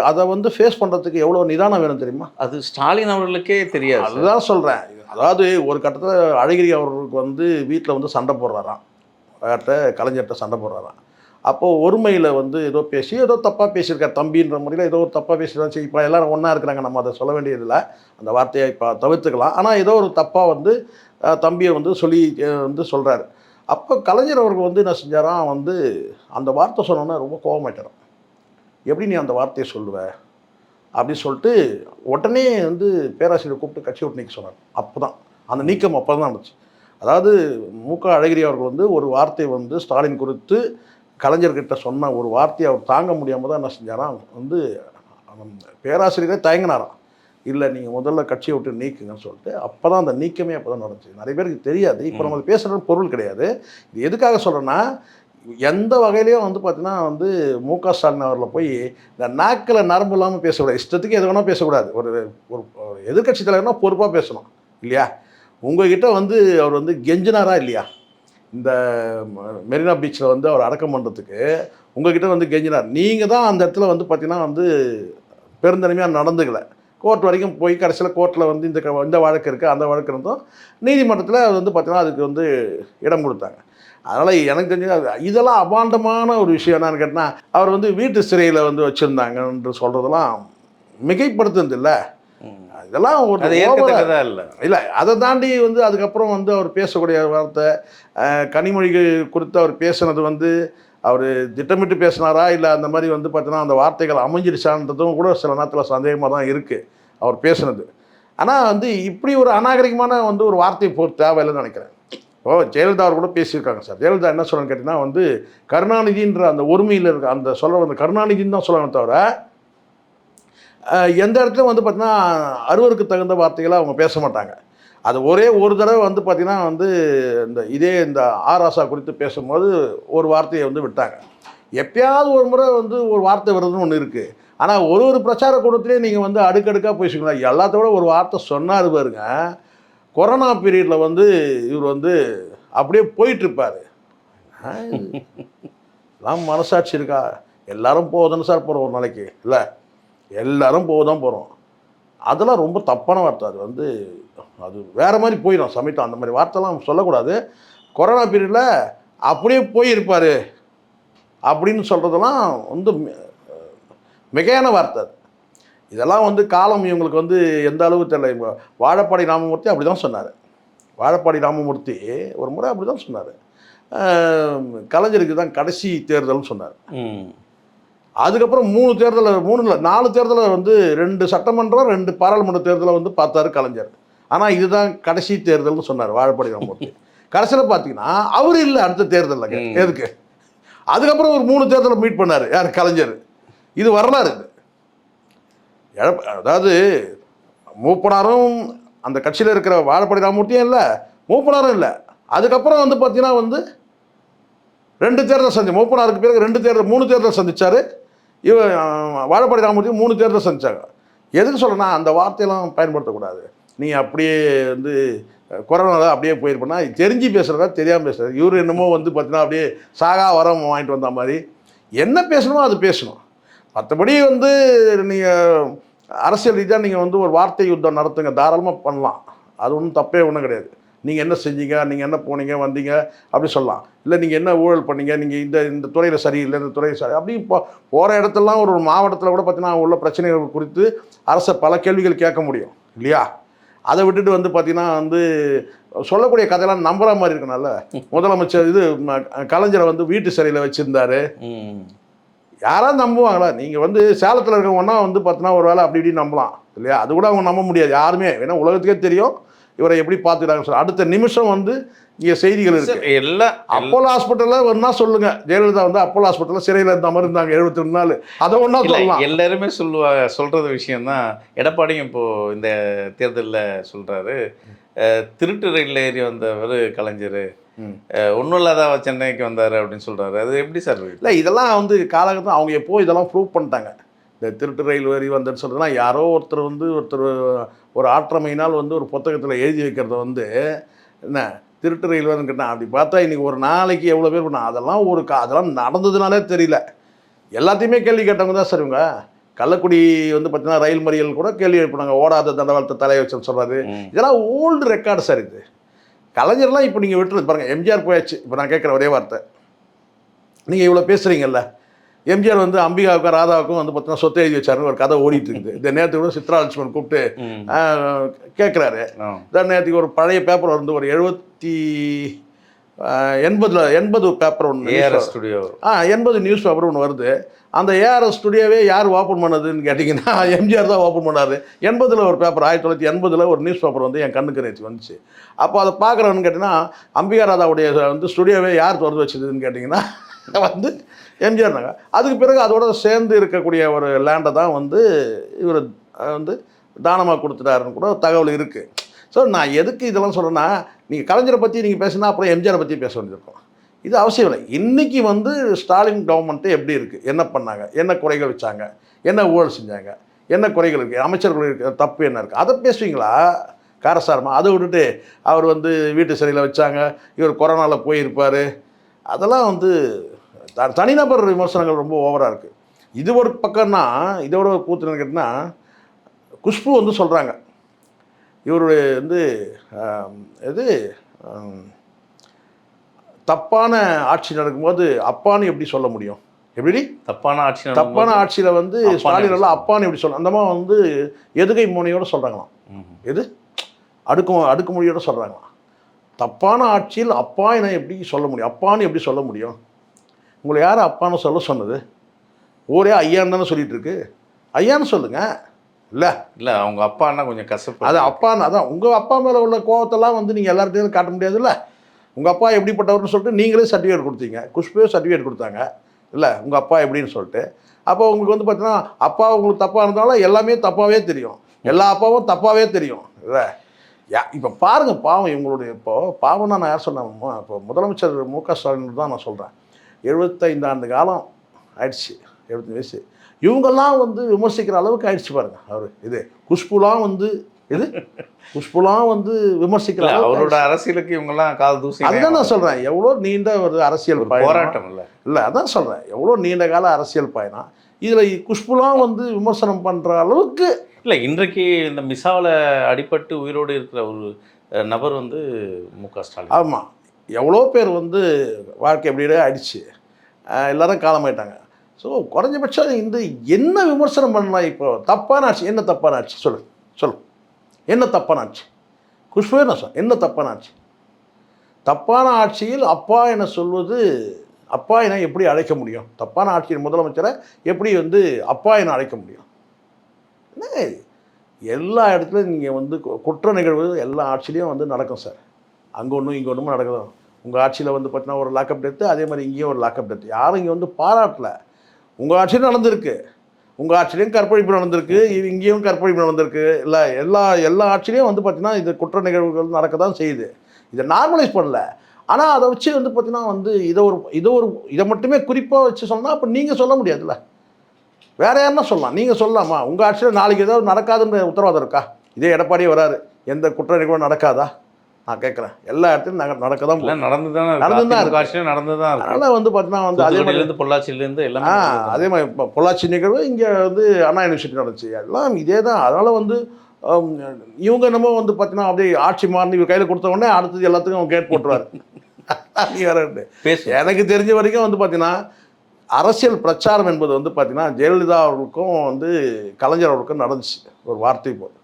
அதை வந்து ஃபேஸ் பண்ணுறதுக்கு எவ்வளோ நிதானம் வேணும் தெரியுமா? அது ஸ்டாலின் அவர்களுக்கே தெரியாது. அதுதான் சொல்கிறேன். அதாவது ஒரு கட்டத்தில் அழகிரி அவர்களுக்கு வந்து வீட்டில் வந்து சண்டை போடுறாராம், கலைஞர்கிட்ட சண்டை போடுறாராம். அப்போது ஒருமையில் வந்து ஏதோ பேசி ஏதோ தப்பாக பேசியிருக்கார், தம்பின்ற முறையில் ஏதோ ஒரு தப்பாக பேசியிருக்காரு. சரி, இப்போ எல்லோரும் ஒன்றா இருக்கிறாங்க, நம்ம அதை சொல்ல வேண்டியதில்லை, அந்த வார்த்தையை இப்போ தவிர்த்துக்கலாம். ஆனால் ஏதோ ஒரு தப்பாக வந்து தம்பியை வந்து சொல்லி வந்து சொல்கிறாரு. அப்போ கலைஞர் அவர்கள் வந்து என்ன செஞ்சாராம், வந்து அந்த வார்த்தை சொன்னோன்னா ரொம்ப கோபமாயிட்டாராம். எப்படி நீ அந்த வார்த்தையை சொல்லுவ அப்படின்னு சொல்லிட்டு உடனே வந்து பேராசிரியர் கூப்பிட்டு கட்சி விட்டு நீக்க சொன்னார். அப்போ தான் அந்த நீக்கம் அப்போ தான் இருந்துச்சு. அதாவது மு.க. அழகிரி அவர்கள் வந்து ஒரு வார்த்தையை வந்து ஸ்டாலின் குறித்து கலைஞர்கிட்ட சொன்ன ஒரு வார்த்தையை அவர் தாங்க முடியாமல் தான் என்ன செஞ்சாராம், வந்து பேராசிரியரே தயங்கினாராம். இல்லை நீங்கள் முதல்ல கட்சியை விட்டு நீக்குங்கன்னு சொல்லிட்டு அப்போ தான் அந்த நீக்கமே அப்போ தான் நடந்துச்சு. நிறைய பேருக்கு தெரியாது. இப்போ நம்ம பேசுகிறது பொருள் கிடையாது. இது எதுக்காக சொல்கிறேன்னா, எந்த வகையிலையும் வந்து பார்த்தீங்கன்னா வந்து மு.க. ஸ்டாலின் அவரில் போய் இந்த நாக்கில் நரம்பு இல்லாமல் பேசக்கூடாது, இஷ்டத்துக்கு எது வேணால் பேசக்கூடாது. ஒரு எதிர்கட்சி தலைவர்னா பொறுப்பாக பேசணும் இல்லையா? உங்கள்கிட்ட வந்து அவர் வந்து கெஞ்சினாரா இல்லையா? இந்த மெரினா பீச்சில் வந்து அவர் அடக்கம் பண்ணுறதுக்கு உங்கள்கிட்ட வந்து கெஞ்சினார். நீங்கள் தான் அந்த இடத்துல வந்து பார்த்தீங்கன்னா வந்து பெருந்தன்மையாக நடந்துக்கலை. கோர்ட் வரைக்கும் போய் கடைசியில் கோர்ட்டில் வந்து இந்த வழக்கு இருக்குது, அந்த வழக்கு இருந்தோம், நீதிமன்றத்தில் அது வந்து பார்த்தீங்கன்னா அதுக்கு வந்து இடம் கொடுத்தாங்க. அதனால் எனக்கு தெரிஞ்சு இதெல்லாம் அபாண்டமான ஒரு விஷயம். என்னன்னு கேட்டால், அவர் வந்து வீட்டு சிறையில் வந்து வச்சுருந்தாங்கன்று சொல்கிறதெல்லாம் மிகைப்படுத்துனது இல்லை. இதெல்லாம் ஒரு இல்லை. அதை தாண்டி வந்து அதுக்கப்புறம் வந்து அவர் பேசக்கூடிய வார்த்தை, கனிமொழிகள் குறித்து அவர் பேசுனது வந்து அவர் திட்டமிட்டு பேசினாரா இல்லை அந்த மாதிரி வந்து பார்த்தீங்கன்னா அந்த வார்த்தைகள் அமைஞ்சிருச்சான்றதும் கூட சில நேரத்தில் சந்தேகமாக தான் இருக்குது அவர் பேசுனது. ஆனால் வந்து இப்படி ஒரு அநாகரிகமான வந்து ஒரு வார்த்தையை தேவையில்லைன்னு நினைக்கிறேன். ஜெயலலிதா அவர் கூட பேசியிருக்காங்க சார். ஜெயலலிதா என்ன சொல்லணும்னு கேட்டிங்கன்னா வந்து கருணாநிதின்ற அந்த ஒருமையில் இருக்க அந்த சொல்ல வந்து கருணாநிதின்னு தான் சொல்லணும் தவிர எந்த இடத்துலையும் வந்து பார்த்தீங்கன்னா அறுவருக்கு தகுந்த வார்த்தைகளை அவங்க பேச மாட்டாங்க. அது ஒரே ஒரு தடவை வந்து பார்த்திங்கன்னா வந்து இந்த ஆராசா குறித்து பேசும்போது ஒரு வார்த்தையை வந்து விட்டாங்க. எப்பயாவது ஒரு முறை வந்து ஒரு வார்த்தை வருதுன்னு ஒன்று இருக்குது. ஆனால் ஒரு பிரச்சார கூட்டத்திலே நீங்கள் வந்து அடுக்கடுக்காக போய் சொல்லலாம். எல்லாத்தோட ஒரு வார்த்தை சொன்னார் பாருங்க. கொரோனா பீரியடில் வந்து இவர் வந்து அப்படியே போயிட்டுருப்பார். எல்லாம் மனசாட்சி இருக்கா? எல்லாரும் போகுதுன்னு சார் போகிறோம் ஒரு நாளைக்கு, இல்லை எல்லாரும் போக தான் போகிறோம். அதெல்லாம் ரொம்ப தப்பான வார்த்தை. அது வந்து அது வேறு மாதிரி போயிடும் சமயத்தில். அந்த மாதிரி வார்த்தைலாம் சொல்லக்கூடாது. கொரோனா பீரியடில் அப்படியே போயிருப்பார் அப்படின்னு சொல்கிறதெல்லாம் வந்து மிகையான வார்த்தை. இதெல்லாம் வந்து காலம் இவங்களுக்கு வந்து எந்த அளவுக்கு தெரியல. இப்போ வாழப்பாடி ராமமூர்த்தி அப்படி தான் சொன்னார். வாழப்பாடி ராமமூர்த்தி ஒரு முறை அப்படி தான் சொன்னார். கலைஞருக்கு தான் கடைசி தேர்தல்னு சொன்னார். அதுக்கப்புறம் 4 தேர்தலை வந்து 2 சட்டமன்றம் 2 பாராளுமன்ற தேர்தலை வந்து பார்த்தாரு கலைஞர். ஆனால் இதுதான் கடைசி தேர்தல்னு சொன்னார் வாழப்பாடி ராமமூர்த்தி. கடைசியில் பார்த்தீங்கன்னா அவர் இல்லை அடுத்த தேர்தலில். எதுக்கு? அதுக்கப்புறம் ஒரு 3 தேர்தலை மீட் பண்ணார் யார்? கலைஞர். இது வரலாறு. அதாவது மூப்பனாரும் அந்த கட்சியில் இருக்கிற வாழப்பாடி ராமமூர்த்தியும் இல்லை, மூப்பனாரும் இல்லை. அதுக்கப்புறம் வந்து பார்த்தீங்கன்னா வந்து 2 தேர்தல் மூப்பனாருக்கு பிறகு 3 தேர்தல் சந்திச்சார். வாழப்பாடி ராமமூர்த்தி 3 தேர்தல் சந்திச்சாங்க. எதுக்கு சொல்கிறேன்னா அந்த வார்த்தையெல்லாம் பயன்படுத்தக்கூடாது. நீ அப்படியே வந்து கொரோனாவில் அப்படியே போயிருப்பேன்னா தெரிஞ்சு பேசுகிறதா தெரியாமல் பேசுகிறது. இவர் என்னமோ வந்து பார்த்தீங்கன்னா அப்படியே சாகா வரம் வாங்கிட்டு வந்த மாதிரி என்ன பேசணுமோ அது பேசணும். மற்றபடி வந்து நீங்கள் அரசியல் ரீதியாக நீங்கள் வந்து ஒரு வார்த்தை யுத்தம் நடத்துங்க, தாராளமாக பண்ணலாம். அது ஒன்றும் தப்பே ஒன்றும் கிடையாது. நீங்கள் என்ன செஞ்சீங்க, நீங்கள் என்ன போனீங்க வந்தீங்க அப்படி சொல்லலாம். இல்லை நீங்கள் என்ன ஊழல் பண்ணீங்க, நீங்கள் இந்த துறையில் சரியில்லை, இந்த துறையில் சரி அப்படி போகிற இடத்துலலாம் ஒரு மாவட்டத்தில் கூட பார்த்தீங்கன்னா உள்ள பிரச்சனைகள் குறித்து அரசை பல கேள்விகள் கேட்க முடியும் இல்லையா? அதை விட்டுட்டு வந்து பார்த்தீங்கன்னா வந்து சொல்லக்கூடிய கதையெல்லாம் நம்புற மாதிரி இருக்கனால முதலமைச்சர் கலைஞரை வந்து வீட்டு சிறையில் வச்சுருந்தாரு. யாராவது நம்புவாங்களா? நீங்கள் வந்து சேலத்தில் இருக்கவங்கன்னா வந்து பார்த்தீங்கன்னா ஒரு வேளை அப்படி இப்படி நம்பலாம் இல்லையா? அது கூட அவங்க நம்ப முடியாது யாருமே. ஏன்னா உலகத்துக்கே தெரியும் இவரை எப்படி பார்த்துக்கிறாங்க சார். அடுத்த நிமிஷம் வந்து இங்கே செய்திகள் இருக்கு. எல்லாம் அப்போலோ ஹாஸ்பிட்டலில் ஒன்றா சொல்லுங்கள், ஜெயலலிதா வந்து அப்போலோ ஹாஸ்பிட்டலில் சிறையில் இருந்த மாதிரி இருந்தாங்க 72 நாள். அதை ஒன்றா சொல்லலாம். எல்லாருமே சொல்கிறது விஷயம்தான். எடப்பாடியும் இப்போது இந்த தேர்தலில் சொல்கிறாரு, திருட்டு ரயிலில் ஏறி வந்தவர் கலைஞர், ஒன்றும் இல்லாத சென்னைக்கு வந்தார் அப்படின்னு சொல்கிறாரு. அது எப்படி சார்? இல்லை இதெல்லாம் வந்து காலகட்டம் அவங்க எப்போ இதெல்லாம் ப்ரூவ் பண்ணிட்டாங்க. இந்த திருட்டு ரயில் ஏறி வந்தேன்னு சொல்கிறதுலாம் யாரோ ஒருத்தர் ஒரு ஆற்றமையினால் வந்து ஒரு புத்தகத்தில் எழுதி வைக்கிறத வந்து என்ன திருட்டு ரயில் வருதுன்னு கேட்டால் அப்படி பார்த்தா இன்றைக்கி ஒரு நாளைக்கு எவ்வளோ பேர் பண்ணால் அதெல்லாம் நடந்ததுனாலே தெரியல. எல்லாத்தையுமே கேள்வி கேட்டவங்க தான் சார் இவங்க. கள்ளக்குடி வந்து பார்த்தீங்கன்னா ரயில் மறியல் கூட கேள்வி எழுப்பினாங்க. ஓடாத தண்டவாளத்தை தலையை வச்சுன்னு சொல்கிறாரு. இதெல்லாம் ஓல்டு ரெக்கார்டு சார். இது கலைஞர்லாம் இப்போ நீங்கள் விட்டுறது பாருங்கள். எம்ஜிஆர் போயாச்சு. இப்போ நான் கேட்குற ஒரே வார்த்தை, நீங்கள் இவ்வளோ பேசுகிறீங்கல்ல, எம்ஜிஆர் வந்து அம்பிகாவுக்கும் ராதாவுக்கும் வந்து பார்த்தீங்கன்னா சொத்தை எழுதி வச்சாருன்னு ஒரு கதை ஓடிட்டு இருக்குது. இந்த நேரத்துக்கு கூட சித்ரா லட்சுமன் கூப்பிட்டு கேட்குறாரு. இதான் நேரத்துக்கு ஒரு பழைய பேப்பர் வந்து ஒரு 80 பேப்பர் ஒன்று, ஸ்டுடியோ 80 நியூஸ் பேப்பர் ஒன்று வருது. அந்த ஏஆர்எஸ் ஸ்டுடியோவே யார் ஓப்பன் பண்ணதுன்னு கேட்டிங்கன்னா எம்ஜிஆர் தான் ஓப்பன் பண்ணார். 80 ஒரு பேப்பர், 1980 ஒரு நியூஸ் பேப்பர் வந்து என் கண்ணுக்கு நேற்று வந்துச்சு. அப்போ அதை பார்க்குறவன்னு கேட்டிங்கன்னா அம்பிகா ராதாவுடைய வந்து ஸ்டுடியோவே யார் திறந்து வச்சதுன்னு கேட்டிங்கன்னா வந்து எம்ஜிஆர் நகர். அதுக்கு பிறகு அதோட சேர்ந்து இருக்கக்கூடிய ஒரு லேண்டை தான் வந்து இவர் வந்து தானமாக கொடுத்துட்டாருன்னு கூட தகவல் இருக்குது. ஸோ நான் எதுக்கு இதெல்லாம் சொல்கிறேன்னா, நீங்கள் கலைஞரை பற்றி நீங்கள் பேசுனா அப்புறம் எம்ஜிஆரை பற்றி பேச வேண்டியிருக்கும். இது அவசியம் இல்லை. இன்றைக்கி வந்து ஸ்டாலின் கவர்மெண்ட்டு எப்படி இருக்குது, என்ன பண்ணாங்க, என்ன குறைகள் வச்சாங்க, என்ன ஊழல் செஞ்சாங்க, என்ன குறைகள் இருக்குது, அமைச்சர்கள் இருக்கிற தப்பு என்ன இருக்குது, அதை பேசுவீங்களா காரசாரமாக? அதை விட்டுட்டு அவர் வந்து வீட்டு சிறையில் வச்சாங்க, இவர் கொரோனாவில் போயிருப்பார், அதெல்லாம் வந்து தனிநபர் விமர்சனங்கள் ரொம்ப ஓவராக இருக்குது. இது ஒரு பக்கம்னா இதோட ஒரு கூத்து கேட்டிங்கன்னா, குஷ்பு வந்து சொல்கிறாங்க இவருடைய வந்து தப்பான ஆட்சி நடக்கும்போது அப்பான்னு எப்படி சொல்ல முடியும்? எப்படி தப்பான ஆட்சியில் வந்து ஸ்டாலின் எல்லாம் அப்பான்னு எப்படி சொல்ல, அந்த மாதிரி வந்து எதுகை மோனையோடு சொல்கிறாங்களாம். எது அடுக்குமொழியோடு சொல்கிறாங்களாம். தப்பான ஆட்சியில் அப்பா என எப்படி சொல்ல முடியும், அப்பான்னு எப்படி சொல்ல முடியும்? உங்களை யார் அப்பான்னு சொல்ல சொன்னது? ஊரே ஐயான்னு தானே சொல்லிட்டு இருக்கு. ஐயான்னு சொல்லுங்க. இல்லை அவங்க அப்பான்னா கொஞ்சம் கசப்பு. அது அப்பான்னு அதான் உங்கள் அப்பா மேலே உள்ள கோவத்தெல்லாம் வந்து நீங்கள் எல்லார்ட்டையும் காட்ட முடியாதுல்ல. உங்கள் அப்பா எப்படிப்பட்டவர்னு சொல்லிட்டு நீங்களே சர்டிஃபிகேட் கொடுத்தீங்க, குஷ்புவே சர்டிஃபிகேட் கொடுத்தாங்க இல்லை உங்கள் அப்பா எப்படின்னு சொல்லிட்டு. அப்போ உங்களுக்கு வந்து பார்த்தீங்கன்னா அப்பா உங்களுக்கு தப்பாக இருந்தாலும் எல்லாமே தப்பாகவே தெரியும், எல்லா அப்பாவும் தப்பாகவே தெரியும் இல்லை. இப்போ பாருங்கள் பாவம் இவங்களுடைய, இப்போது பாவம் தான் நான் யார் சொன்னேன், இப்போ முதலமைச்சர் மு.க. ஸ்டாலின் தான் நான் சொல்கிறேன். 75 ஆண்டு காலம் ஆயிடுச்சு, 75 வயசு. இவங்கெல்லாம் வந்து விமர்சிக்கிற அளவுக்கு ஆயிடுச்சு பாருங்கள் அவர். இது குஷ்புலாம் வந்து குஷ்புலாம் வந்து விமர்சிக்கிற அவரோட அரசியலுக்கு இவங்கெல்லாம் கால் தூசி. அதுதான் நான் சொல்கிறேன், எவ்வளோ நீண்ட ஒரு அரசியல் போராட்டம் இல்லை அதான் சொல்கிறேன், எவ்வளோ நீண்ட கால அரசியல் பயணம். இதில் குஷ்புலாம் வந்து விமர்சனம் பண்ணுற அளவுக்கு இல்லை. இன்றைக்கு இந்த மிசாவில் அடிபட்டு உயிரோடு இருக்கிற ஒரு நபர் வந்து மு.க. ஸ்டாலின். ஆமாம், எவ்வளோ பேர் வந்து வாழ்க்கை எப்படியே ஆயிடுச்சு, எல்லாரும் காலமாயிட்டாங்க. ஸோ குறைஞ்சபட்சம் இந்த என்ன விமர்சனம் பண்ணலாம்? இப்போ தப்பான ஆட்சி, என்ன தப்பான ஆட்சி சொல்லு என்ன தப்பான ஆட்சி? குஷ்புவே நான் சொல், என்ன தப்பான ஆட்சி? தப்பான ஆட்சியில் அப்பா என சொல்வது, அப்பா என எப்படி அழைக்க முடியும்? தப்பான ஆட்சியின் முதலமைச்சரை எப்படி வந்து அப்பா என அழைக்க முடியும்? எல்லா இடத்துலையும் நீங்கள் வந்து குற்ற நிகழ்வு எல்லா ஆட்சிலையும் வந்து நடக்கும் சார். அங்கே ஒன்றும் இங்கே ஒன்றும் நடக்கும். உங்கள் ஆட்சியில் வந்து பார்த்தீங்கன்னா ஒரு லாக்அப் டெத்து, அதே மாதிரி இங்கேயும் ஒரு லாக்அப் டெத்து. யாரும் இங்கே வந்து பாராட்டல. உங்கள் ஆட்சியிலும் நடந்திருக்கு, உங்கள் ஆட்சியிலையும் கற்பழிப்பு நடந்திருக்கு, இங்கேயும் கற்பழிப்பு நடந்திருக்கு இல்லை. எல்லா ஆட்சிலையும் வந்து பார்த்தீங்கன்னா இது குற்ற நிகழ்வுகள் நடக்க தான் செய்யுது. இதை நார்மலைஸ் பண்ணல. ஆனால் அதை வச்சு வந்து பார்த்தீங்கன்னா வந்து இதை மட்டுமே குறிப்பாக வச்சு சொன்னால் அப்போ நீங்கள் சொல்ல முடியாதுல்ல, வேற யாருன்னா சொல்லலாம். நீங்கள் சொல்லலாமா? உங்கள் ஆட்சியில் நாளைக்கு ஏதாவது நடக்காதுன்ற உத்தரவாதம் இருக்கா? இதே எடப்பாடியே வராரு, எந்த குற்ற நிகழ்வும் நடக்காதா? நான் கேட்குறேன். எல்லா இடத்துலையும் நடக்க தான் நடந்து தான் இருக்கு. அதனால் வந்து பார்த்தீங்கன்னா வந்து அதே மாதிரி பொள்ளாச்சியிலேருந்து எல்லாமே அதே மாதிரி இப்போ பொள்ளாச்சி நிகழ்வு இங்கே வந்து அண்ணா யூனிவர்சிட்டி நடந்துச்சு, எல்லாம் இதே தான். அதனால் வந்து இவங்க என்னமோ வந்து பார்த்தீங்கன்னா அப்படியே ஆட்சி மாறி இவர் கையில் கொடுத்த உடனே அடுத்தது எல்லாத்துக்கும் அவங்க கேட் போட்டுருவார். நீ வரட்டு எனக்கு தெரிஞ்ச வரைக்கும் வந்து பார்த்தீங்கன்னா அரசியல் பிரச்சாரம் என்பது வந்து பார்த்தீங்கன்னா ஜெயலலிதா அவர்களுக்கும் வந்து கலைஞர் அவர்களுக்கும் நடந்துச்சு ஒரு வார்த்தை போல்.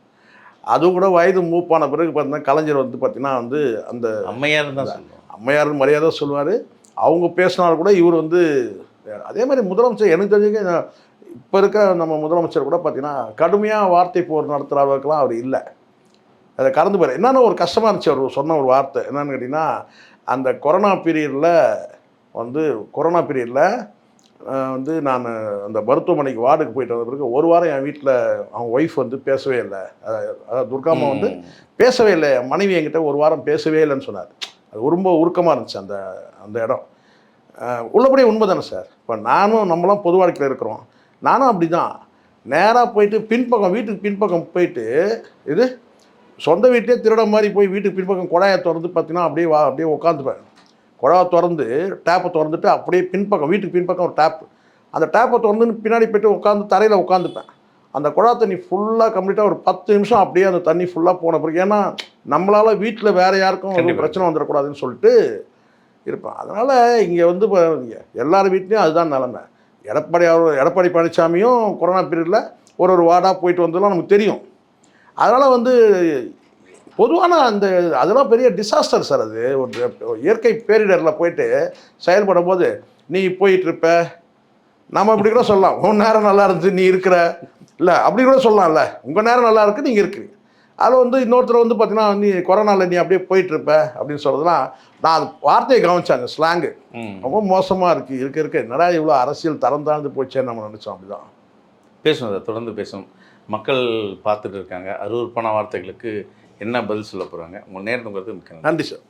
அதுவும் கூட வயது மூப்பான பிறகு பார்த்தீங்கன்னா கலைஞர் வந்து பார்த்தீங்கன்னா வந்து அந்த அம்மையார் மரியாதை சொல்லுவார். அவங்க பேசினாலும் கூட இவர் வந்து அதே மாதிரி முதலமைச்சர் எனக்கு தெரிஞ்சுக்க இப்போ இருக்கிற நம்ம முதலமைச்சர் கூட பார்த்தீங்கன்னா கடுமையாக வார்த்தை போர் நடத்துகிற அளவுக்குலாம் அவர் இல்லை. அதை கடந்து போயிரு. என்னென்ன ஒரு கஷ்டமாக இருந்துச்சு அவர் சொன்ன ஒரு வார்த்தை என்னன்னு கேட்டிங்கன்னா, அந்த கொரோனா பீரியடில் வந்து நான் அந்த மருத்துவமனைக்கு வார்டுக்கு போயிட்டு வந்த பிறகு ஒரு வாரம் என் வீட்டில் அவங்க ஒய்ஃப் வந்து பேசவே இல்லை. அதாவது துர்காம்மா வந்து பேசவே இல்லை, என் மனைவி என்கிட்ட ஒரு வாரம் பேசவே இல்லைன்னு சொன்னார். அது ரொம்ப உருக்கமாக இருந்துச்சு அந்த இடம். உள்ளபடியே உண்மை தானே சார். இப்போ நம்மளாம் பொது வாழ்க்கையில் இருக்கிறோம், நானும் அப்படி தான். நேராக போயிட்டு வீட்டுக்கு பின்பக்கம் போயிட்டு இது சொந்த வீட்டிலே திருட மாதிரி போய் வீட்டுக்கு பின்பக்கம் குழாயை திறந்து பார்த்தீங்கன்னா அப்படியே உட்காந்துப்பேன். குழாவை திறந்து டேப்பை திறந்துட்டு அப்படியே வீட்டுக்கு பின்பக்கம் ஒரு டேப்பு, அந்த டேப்பை திறந்து பின்னாடி போய்ட்டு உட்காந்து தரையில் உட்காந்துப்பேன். அந்த குழா தண்ணி ஃபுல்லாக கம்ப்ளீட்டாக ஒரு 10 நிமிஷம் அப்படியே அந்த தண்ணி ஃபுல்லாக போன பிறகு, ஏன்னா நம்மளால் வீட்டில் வேறு யாருக்கும் ஒரு பிரச்சனை வந்துடக்கூடாதுன்னு சொல்லிட்டு இருப்பேன். அதனால் இங்கே வந்து எல்லார் வீட்லேயும் அதுதான் நிலமை. எடப்பாடி பழனிசாமியும் கொரோனா பீரியடில் ஒரு வார்டாக போயிட்டு வந்ததுலாம் நமக்கு தெரியும். அதனால் வந்து பொதுவான அதெல்லாம் பெரிய டிசாஸ்டர் சார். அது ஒரு இயற்கை பேரிடரில் போயிட்டு செயல்படும் போது நீ போயிட்டுருப்ப, நம்ம இப்படி கூட சொல்லலாம், உன் நேரம் நல்லா இருந்துச்சு நீ இருக்கிற இல்லை, அப்படி கூட சொல்லலாம்ல, உங்கள் நேரம் நல்லா இருக்குது நீங்கள் இருக்கிறீங்க. அதில் வந்து இன்னொருத்தர் வந்து பார்த்தீங்கன்னா நீ கொரோனாவில் நீ அப்படியே போயிட்டுருப்ப அப்படின்னு சொல்கிறதுலாம் நான் அது வார்த்தையை கவனிச்சாங்க. ஸ்லாங்கு ரொம்ப மோசமாக இருக்குது. இருக்க என்னடா இவ்வளோ அரசியல் தரம் தாழ்ந்து போச்சேன்னு நம்ம நினச்சோம். அப்படி தான் பேசணும், அதை தொடர்ந்து பேசணும். மக்கள் பார்த்துட்டு இருக்காங்க. அருவருப்பான வார்த்தைகளுக்கு என்ன பதில் சொல்ல போகிறாங்க? உங்கள் நேரத்துக்கு மிக்க நன்றி சார்.